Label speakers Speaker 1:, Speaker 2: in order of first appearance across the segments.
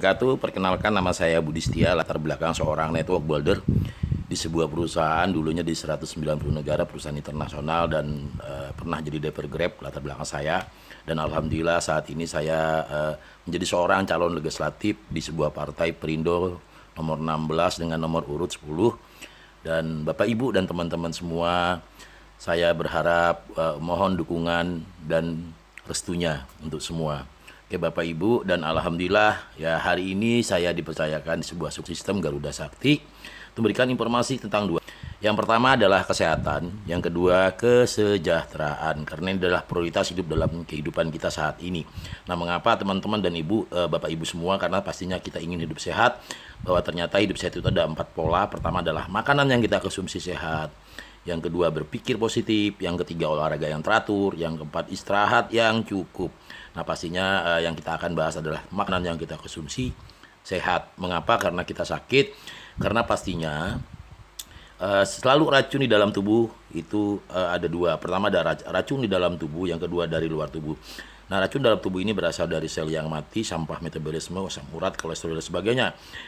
Speaker 1: wabarakatuh. Perkenalkan, nama saya Budi Setia, latar belakang seorang network builder di sebuah perusahaan, dulunya di 190 negara, perusahaan internasional, dan pernah jadi driver Grab, latar belakang saya. Dan alhamdulillah saat ini saya menjadi seorang calon legislatif di sebuah partai Perindo nomor 16 dengan nomor urut 10. Dan Bapak Ibu dan teman-teman semua, saya berharap mohon dukungan dan restunya untuk semua. Oke Bapak Ibu, dan alhamdulillah ya hari ini saya dipercayakan di sebuah subsistem Garuda Sakti untuk memberikan informasi tentang dua. Yang pertama adalah kesehatan, yang kedua kesejahteraan, karena ini adalah prioritas hidup dalam kehidupan kita saat ini. Nah, mengapa teman-teman dan Bapak Ibu semua? Karena pastinya kita ingin hidup sehat, bahwa ternyata hidup sehat itu ada 4 pola. Pertama adalah makanan yang kita konsumsi sehat, yang kedua berpikir positif, yang ketiga olahraga yang teratur, yang keempat istirahat yang cukup. Nah, pastinya yang kita akan bahas adalah makanan yang kita konsumsi sehat. Mengapa? Karena kita sakit, karena pastinya selalu racun di dalam tubuh itu ada dua. Pertama ada racun di dalam tubuh, yang kedua dari luar tubuh. Nah, racun dalam tubuh ini berasal dari sel yang mati, sampah metabolisme, asam urat, kolesterol dan sebagainya.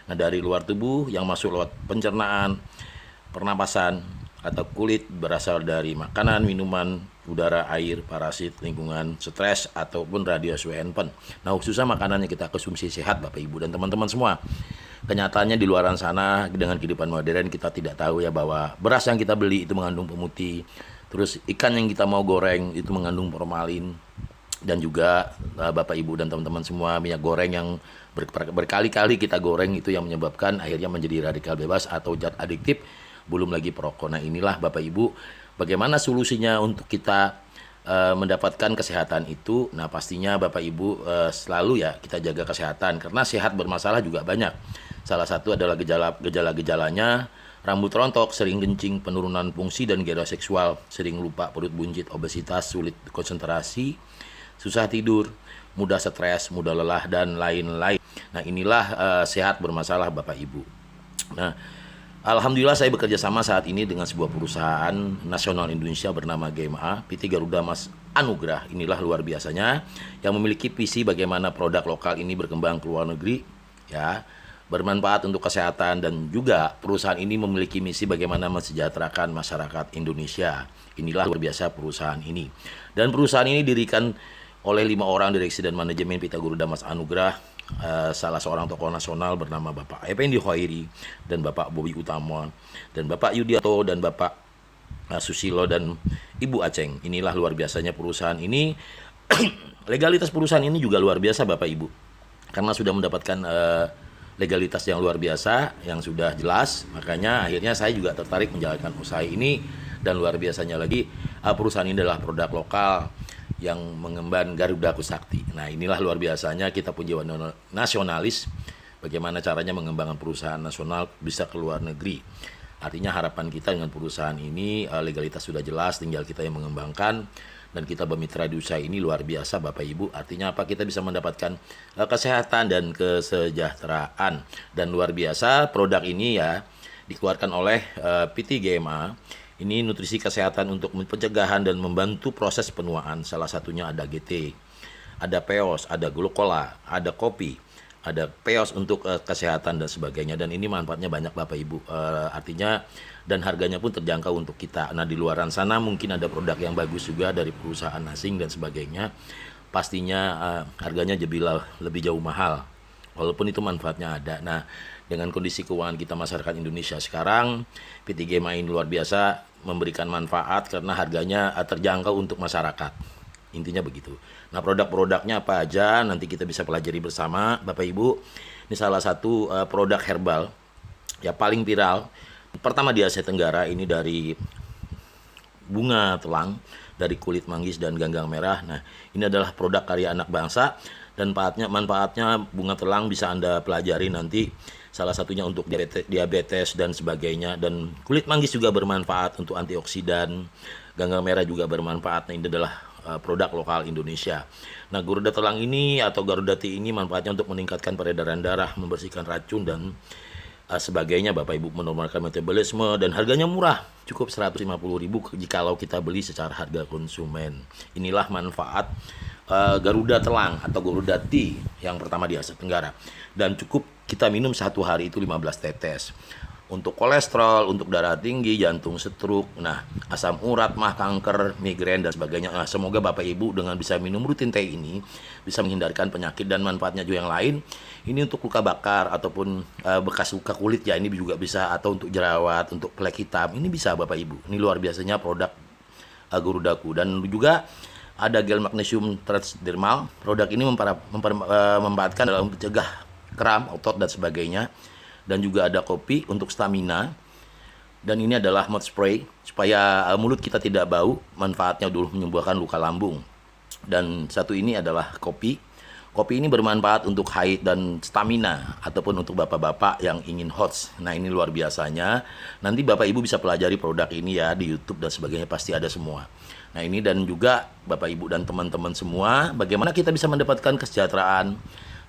Speaker 1: Nah, dari luar tubuh yang masuk lewat pencernaan, pernapasan, atau kulit berasal dari makanan, minuman, udara, air, parasit, lingkungan, stres, ataupun radiasi handphone. Nah, khususnya makanan yang kita konsumsi sehat Bapak Ibu dan teman-teman semua. Kenyataannya di luar sana dengan kehidupan modern kita tidak tahu ya bahwa beras yang kita beli itu mengandung pemutih. Terus ikan yang kita mau goreng itu mengandung formalin. Dan juga Bapak Ibu dan teman-teman semua, minyak goreng yang berkali-kali kita goreng itu yang menyebabkan akhirnya menjadi radikal bebas atau zat adiktif. Belum lagi perokok. Nah, inilah Bapak Ibu bagaimana solusinya untuk kita mendapatkan kesehatan itu. Nah, pastinya Bapak Ibu selalu ya kita jaga kesehatan, karena sehat bermasalah juga banyak. Salah satu adalah gejala-gejalanya rambut rontok, sering kencing, penurunan fungsi dan gairah seksual, sering lupa, perut buncit, obesitas, sulit konsentrasi, susah tidur, mudah stres, mudah lelah, dan lain-lain. Nah, inilah sehat bermasalah Bapak Ibu. Nah, alhamdulillah saya bekerja sama saat ini dengan sebuah perusahaan nasional Indonesia bernama GMA, PT Garuda Mas Anugrah. Inilah luar biasanya, yang memiliki visi bagaimana produk lokal ini berkembang ke luar negeri, ya, bermanfaat untuk kesehatan, dan juga perusahaan ini memiliki misi bagaimana mensejahterakan masyarakat Indonesia. Inilah luar biasa perusahaan ini. Dan perusahaan ini didirikan oleh 5 orang direksi dan manajemen PT Garuda Mas Anugrah. Salah seorang tokoh nasional bernama Bapak Effendi Hoiri, dan Bapak Bobi Utama, dan Bapak Yudiato, dan Bapak Susilo, dan Ibu Aceng. Inilah luar biasanya perusahaan ini. Legalitas perusahaan ini juga luar biasa Bapak Ibu, karena sudah mendapatkan legalitas yang luar biasa, yang sudah jelas. Makanya akhirnya saya juga tertarik menjalankan usaha ini. Dan luar biasanya lagi, perusahaan ini adalah produk lokal yang mengemban Garuda Sakti. Nah, inilah luar biasanya kita punya nasionalis, bagaimana caranya mengembangkan perusahaan nasional bisa ke luar negeri. Artinya harapan kita dengan perusahaan ini legalitas sudah jelas, tinggal kita yang mengembangkan, dan kita bermitra di usaha ini luar biasa Bapak Ibu. Artinya apa? Kita bisa mendapatkan kesehatan dan kesejahteraan. Dan luar biasa produk ini ya dikeluarkan oleh PT GMA. Ini nutrisi kesehatan untuk pencegahan dan membantu proses penuaan. Salah satunya ada GT, ada Peos, ada glukola, ada kopi, ada Peos untuk kesehatan dan sebagainya. Dan ini manfaatnya banyak Bapak Ibu. Artinya dan harganya pun terjangkau untuk kita. Nah, di luaran sana mungkin ada produk yang bagus juga dari perusahaan asing dan sebagainya. Pastinya harganya lebih jauh mahal, walaupun itu manfaatnya ada. Nah, dengan kondisi keuangan kita masyarakat Indonesia sekarang, PT GMA ini luar biasa memberikan manfaat karena harganya terjangkau untuk masyarakat. Intinya begitu. Nah, produk-produknya apa aja nanti kita bisa pelajari bersama Bapak Ibu. Ini salah satu produk herbal ya paling viral. Pertama di Asia Tenggara, ini dari bunga telang, dari kulit manggis dan ganggang merah. Nah, ini adalah produk karya anak bangsa, dan manfaatnya bunga telang bisa Anda pelajari nanti. Salah satunya untuk diabetes dan sebagainya. Dan kulit manggis juga bermanfaat untuk antioksidan. Ganggang merah juga bermanfaat. Nah, ini adalah produk lokal Indonesia. Nah, Garuda telang ini atau Garuda Tea ini manfaatnya untuk meningkatkan peredaran darah, membersihkan racun, dan sebagainya. Bapak Ibu menormalkan metabolisme dan harganya murah, cukup 150.000 jikalau kita beli secara harga konsumen. Inilah manfaat Garuda Telang atau Garuda Tea yang pertama di Asia Tenggara, dan cukup kita minum satu hari itu 15 tetes. Untuk kolesterol, untuk darah tinggi, jantung, stroke, nah asam urat, mah, kanker, migrain dan sebagainya. Nah, semoga Bapak Ibu dengan bisa minum rutin teh ini bisa menghindarkan penyakit dan manfaatnya juga yang lain. Ini untuk luka bakar ataupun bekas luka kulit ya, ini juga bisa, atau untuk jerawat, untuk plek hitam, ini bisa Bapak Ibu. Ini luar biasanya produk Garudaku. Dan juga ada gel magnesium transdermal. Produk ini memanfaatkan dalam mencegah kram otot dan sebagainya. Dan juga ada kopi untuk stamina. Dan ini adalah mouth spray supaya mulut kita tidak bau. Manfaatnya dulu menyembuhkan luka lambung. Dan satu ini adalah kopi. Kopi ini bermanfaat untuk haid dan stamina ataupun untuk bapak-bapak yang ingin hots. Nah, ini luar biasanya. Nanti Bapak Ibu bisa pelajari produk ini ya di YouTube dan sebagainya, pasti ada semua. Nah, ini dan juga Bapak Ibu dan teman-teman semua, bagaimana kita bisa mendapatkan kesejahteraan.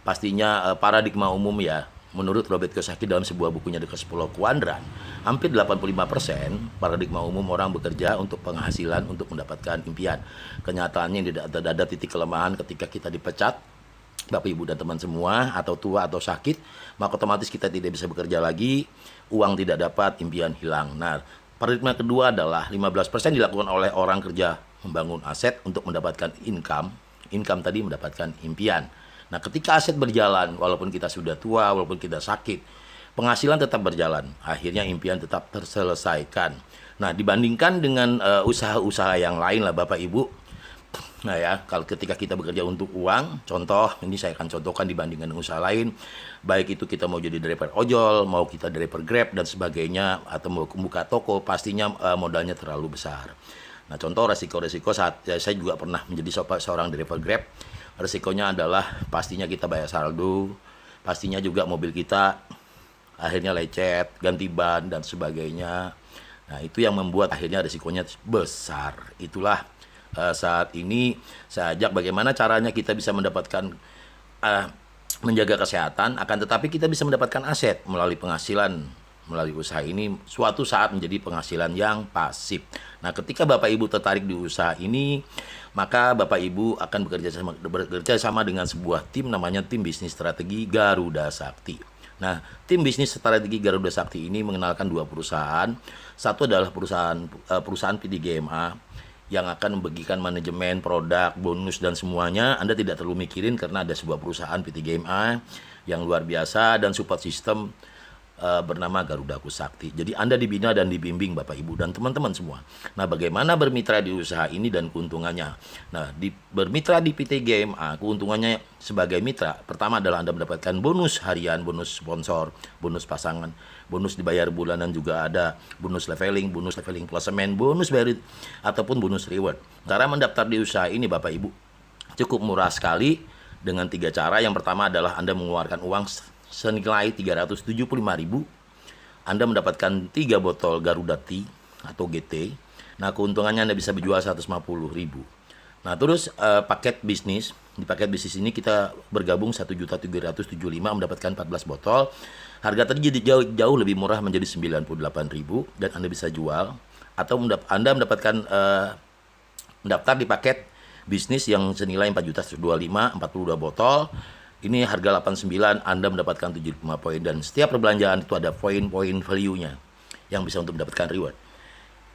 Speaker 1: Pastinya paradigma umum ya. Menurut Robert Kiyosaki dalam sebuah bukunya The 10 Kuadran, hampir 85% paradigma umum orang bekerja untuk penghasilan untuk mendapatkan impian. Kenyataannya tidak ada titik kelemahan ketika kita dipecat, Bapak Ibu dan teman semua, atau tua atau sakit, maka otomatis kita tidak bisa bekerja lagi, uang tidak dapat, impian hilang. Nah, paradigma kedua adalah 15% dilakukan oleh orang kerja membangun aset untuk mendapatkan income tadi mendapatkan impian. Nah, ketika aset berjalan, walaupun kita sudah tua, walaupun kita sakit, penghasilan tetap berjalan. Akhirnya impian tetap terselesaikan. Nah, dibandingkan dengan usaha-usaha yang lain lah Bapak Ibu. Nah ya, kalau ketika kita bekerja untuk uang, contoh, ini saya akan contohkan dibandingkan dengan usaha lain. Baik itu kita mau jadi driver ojol, mau kita driver Grab dan sebagainya, atau mau membuka toko, pastinya modalnya terlalu besar. Nah, contoh resiko-resiko saat saya juga pernah menjadi seorang driver Grab. Resikonya adalah pastinya kita bayar saldo, pastinya juga mobil kita akhirnya lecet, ganti ban dan sebagainya. Nah, itu yang membuat akhirnya resikonya besar. Itulah saat ini saya ajak bagaimana caranya kita bisa mendapatkan menjaga kesehatan, akan tetapi kita bisa mendapatkan aset melalui penghasilan. Melalui usaha ini suatu saat menjadi penghasilan yang pasif. Nah, ketika Bapak Ibu tertarik di usaha ini, maka Bapak Ibu akan bekerja sama dengan sebuah tim, namanya tim bisnis strategi Garuda Sakti. Nah, tim bisnis strategi Garuda Sakti ini mengenalkan dua perusahaan. Satu adalah perusahaan PT GMA yang akan membagikan manajemen, produk, bonus dan semuanya. Anda tidak perlu mikirin karena ada sebuah perusahaan PT GMA yang luar biasa dan support system bernama Garudaku Sakti. Jadi Anda dibina dan dibimbing Bapak Ibu dan teman-teman semua. Nah, bagaimana bermitra di usaha ini dan keuntungannya? Nah, bermitra di PT GMA, keuntungannya sebagai mitra, pertama adalah Anda mendapatkan bonus harian, bonus sponsor, bonus pasangan, bonus dibayar bulanan, juga ada bonus leveling plusmen, bonus merit ataupun bonus reward. Cara mendaftar di usaha ini Bapak Ibu cukup murah sekali dengan 3 cara. Yang pertama adalah Anda mengeluarkan uang senilai 375.000, Anda mendapatkan 3 botol Garuda Tea atau GT. Nah, keuntungannya Anda bisa berjual 150.000. Nah, terus paket bisnis. Di paket bisnis ini kita bergabung 1.375.000 mendapatkan 14 botol. Harga tadi jadi jauh lebih murah menjadi 98.000 dan Anda bisa jual, atau Anda mendapatkan mendaftar di paket bisnis yang senilai 4.125.000, 42 botol. Ini harga 89, Anda mendapatkan 75 poin, dan setiap perbelanjaan itu ada poin-poin value-nya yang bisa untuk mendapatkan reward.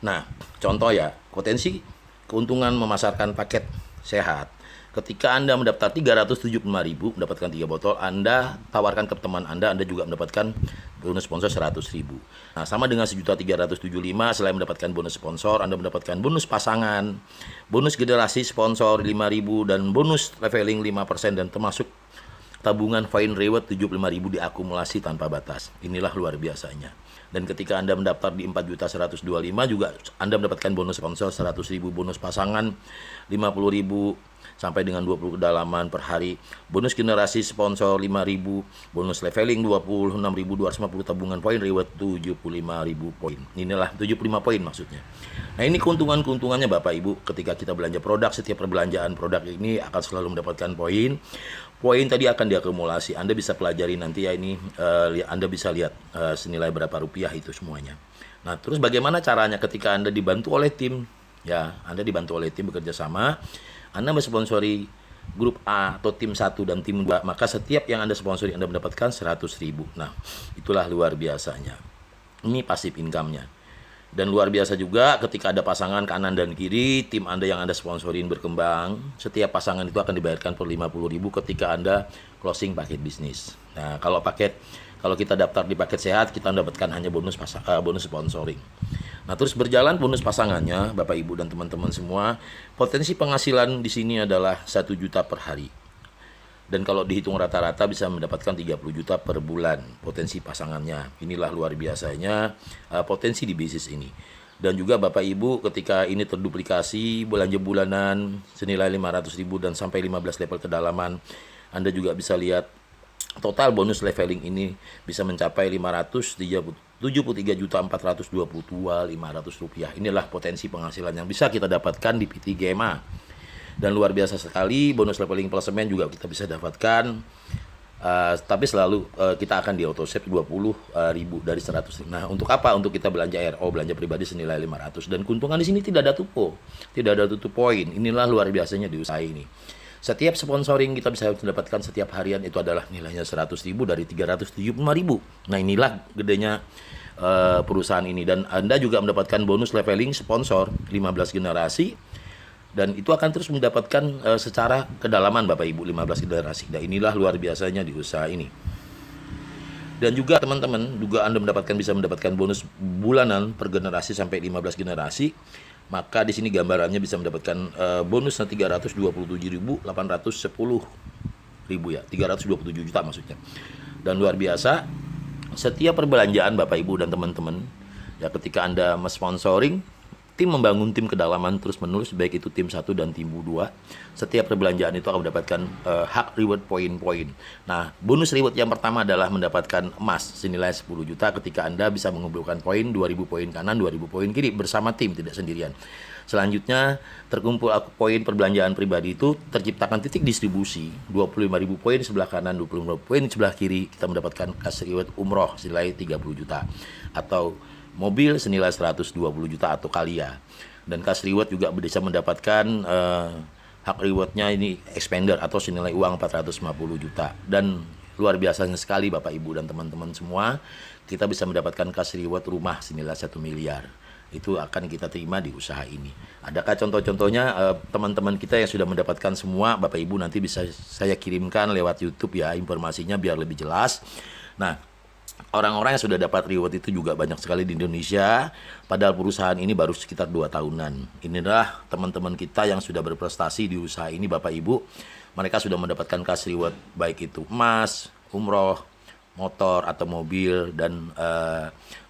Speaker 1: Nah, contoh ya, potensi keuntungan memasarkan paket sehat. Ketika Anda mendaftar 375.000 mendapatkan 3 botol, Anda tawarkan ke teman Anda juga mendapatkan bonus sponsor 100.000. Nah, sama dengan 1.375.000, selain mendapatkan bonus sponsor, Anda mendapatkan bonus pasangan, bonus generasi sponsor 5.000 dan bonus leveling 5%, dan termasuk tabungan fine reward 75.000 diakumulasi tanpa batas. Inilah luar biasanya. Dan ketika Anda mendaftar di 4.125.000 juga Anda mendapatkan bonus sponsor 100.000, bonus pasangan 50.000, sampai dengan 20 kedalaman per hari. Bonus generasi sponsor 5.000, bonus leveling 26.250 tabungan poin, reward 75.000 poin. Inilah 75 poin maksudnya. Nah, ini keuntungannya Bapak Ibu ketika kita belanja produk. Setiap perbelanjaan produk ini akan selalu mendapatkan poin. Poin tadi akan diakumulasi. Anda bisa pelajari nanti ya ini, Anda bisa lihat senilai berapa rupiah itu semuanya. Nah, terus bagaimana caranya ketika Anda dibantu oleh tim? Ya, Anda dibantu oleh tim bekerja sama. Anda mensponsori grup A atau tim 1 dan tim 2, maka setiap yang Anda sponsori Anda mendapatkan 100.000. Nah, itulah luar biasanya. Ini passive income-nya. Dan luar biasa juga ketika ada pasangan kanan dan kiri, tim Anda yang Anda sponsorin berkembang, setiap pasangan itu akan dibayarkan per 50.000 ketika Anda closing paket bisnis. Nah, kalau kita daftar di paket sehat, kita mendapatkan hanya bonus sponsoring. Nah, terus berjalan bonus pasangannya, Bapak Ibu dan teman-teman semua, potensi penghasilan di sini adalah 1 juta per hari. Dan kalau dihitung rata-rata bisa mendapatkan 30 juta per bulan potensi pasangannya. Inilah luar biasanya potensi di bisnis ini. Dan juga Bapak Ibu ketika ini terduplikasi belanja bulanan senilai 500.000 dan sampai 15 level kedalaman, Anda juga bisa lihat total bonus leveling ini bisa mencapai 573.422.500 rupiah. Inilah potensi penghasilan yang bisa kita dapatkan di PT GMA. Dan luar biasa sekali, bonus leveling pelesemen juga kita bisa dapatkan. Tapi selalu kita akan di auto save 20.000 dari 100. Nah, untuk apa? Untuk kita belanja RO, belanja pribadi senilai 500. Dan keuntungan di sini tidak ada tupo, tidak ada tutup poin. Inilah luar biasanya di usaha ini. Setiap sponsoring kita bisa mendapatkan setiap harian itu adalah nilainya 100.000 dari 375.000. Nah, inilah gedenya perusahaan ini. Dan Anda juga mendapatkan bonus leveling sponsor 15 generasi. Dan itu akan terus mendapatkan secara kedalaman Bapak Ibu 15 generasi. Dan inilah luar biasanya di usaha ini. Dan juga teman-teman, juga Anda bisa mendapatkan bonus bulanan per generasi sampai 15 generasi. Maka di sini gambarannya bisa mendapatkan bonusnya 327.810.000 ya, 327 juta maksudnya. Dan luar biasa, setiap perbelanjaan Bapak Ibu dan teman-teman, ya ketika Anda sponsoring, tim membangun tim kedalaman terus-menerus, baik itu tim 1 dan tim 2. Setiap perbelanjaan itu akan mendapatkan hak reward poin-poin. Nah, bonus reward yang pertama adalah mendapatkan emas senilai 10 juta ketika Anda bisa mengumpulkan poin 2.000 poin kanan, 2.000 poin kiri bersama tim, tidak sendirian. Selanjutnya, terkumpul poin perbelanjaan pribadi itu terciptakan titik distribusi 25.000 poin sebelah kanan, 25.000 poin sebelah kiri. Kita mendapatkan cash reward umroh senilai 30 juta atau mobil senilai 120 juta atau Kalia. Dan cash reward juga bisa mendapatkan hak rewardnya ini expander atau senilai uang 450 juta. Dan luar biasanya sekali Bapak Ibu dan teman-teman semua, kita bisa mendapatkan cash reward rumah senilai 1 miliar. Itu akan kita terima di usaha ini. Adakah contoh-contohnya teman-teman kita yang sudah mendapatkan semua? Bapak Ibu nanti bisa saya kirimkan lewat YouTube ya informasinya biar lebih jelas. Nah, orang-orang yang sudah dapat reward itu juga banyak sekali di Indonesia, padahal perusahaan ini baru sekitar 2 tahunan. Inilah teman-teman kita yang sudah berprestasi di usaha ini Bapak Ibu. Mereka sudah mendapatkan cash reward baik itu emas, umroh, motor atau mobil, dan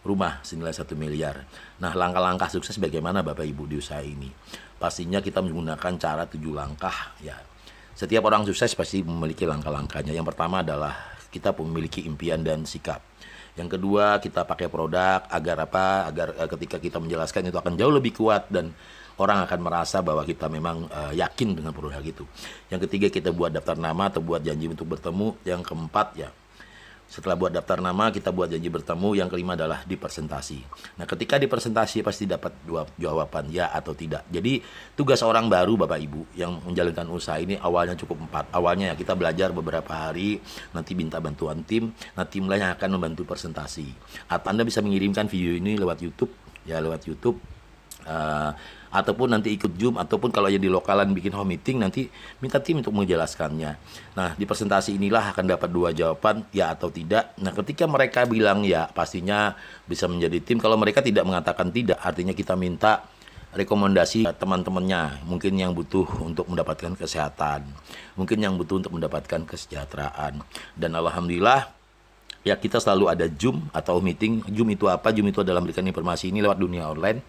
Speaker 1: rumah senilai 1 miliar. Nah, langkah-langkah sukses bagaimana Bapak Ibu di usaha ini? Pastinya kita menggunakan cara 7 langkah ya. Setiap orang sukses pasti memiliki langkah-langkahnya. Yang pertama adalah kita memiliki impian dan sikap. Yang kedua, kita pakai produk agar apa? Agar ketika kita menjelaskan itu akan jauh lebih kuat dan orang akan merasa bahwa kita memang yakin dengan produk itu. Yang ketiga, kita buat daftar nama atau buat janji untuk bertemu. Yang keempat ya, setelah buat daftar nama, kita buat janji bertemu. Yang kelima adalah dipresentasi. Nah, ketika dipresentasi pasti dapat 2 jawaban, ya atau tidak. Jadi, tugas orang baru Bapak Ibu yang menjalankan usaha ini awalnya cukup 4. Awalnya ya kita belajar beberapa hari, nanti minta bantuan tim. Nah, tim lain yang akan membantu presentasi. Atau Anda bisa mengirimkan video ini lewat YouTube, ya lewat YouTube. Ataupun nanti ikut Zoom, ataupun kalau yang di lokalan bikin home meeting, nanti minta tim untuk menjelaskannya. Nah, di presentasi inilah akan dapat 2 jawaban, ya atau tidak. Nah, ketika mereka bilang ya, pastinya bisa menjadi tim. Kalau mereka tidak mengatakan tidak, artinya kita minta rekomendasi teman-temannya. Mungkin yang butuh untuk mendapatkan kesehatan, mungkin yang butuh untuk mendapatkan kesejahteraan. Dan alhamdulillah, ya kita selalu ada Zoom atau meeting. Zoom itu apa? Zoom itu adalah memberikan informasi ini lewat dunia online.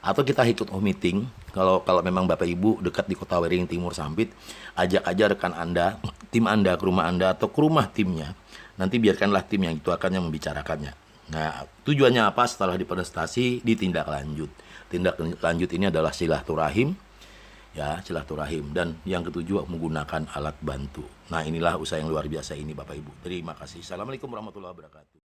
Speaker 1: Atau kita ikut meeting, kalau memang Bapak Ibu dekat di Kota Waringin Timur Sampit, ajak aja rekan Anda, tim Anda ke rumah Anda atau ke rumah timnya. Nanti biarkanlah tim yang itu akan yang membicarakannya. Nah, tujuannya apa? Setelah diprestasi, ditindak lanjut. Tindak lanjut ini adalah silaturahim, ya, silaturahim. Dan yang ketujuh, menggunakan alat bantu. Nah, inilah usaha yang luar biasa ini Bapak Ibu. Terima kasih. Assalamualaikum warahmatullahi wabarakatuh.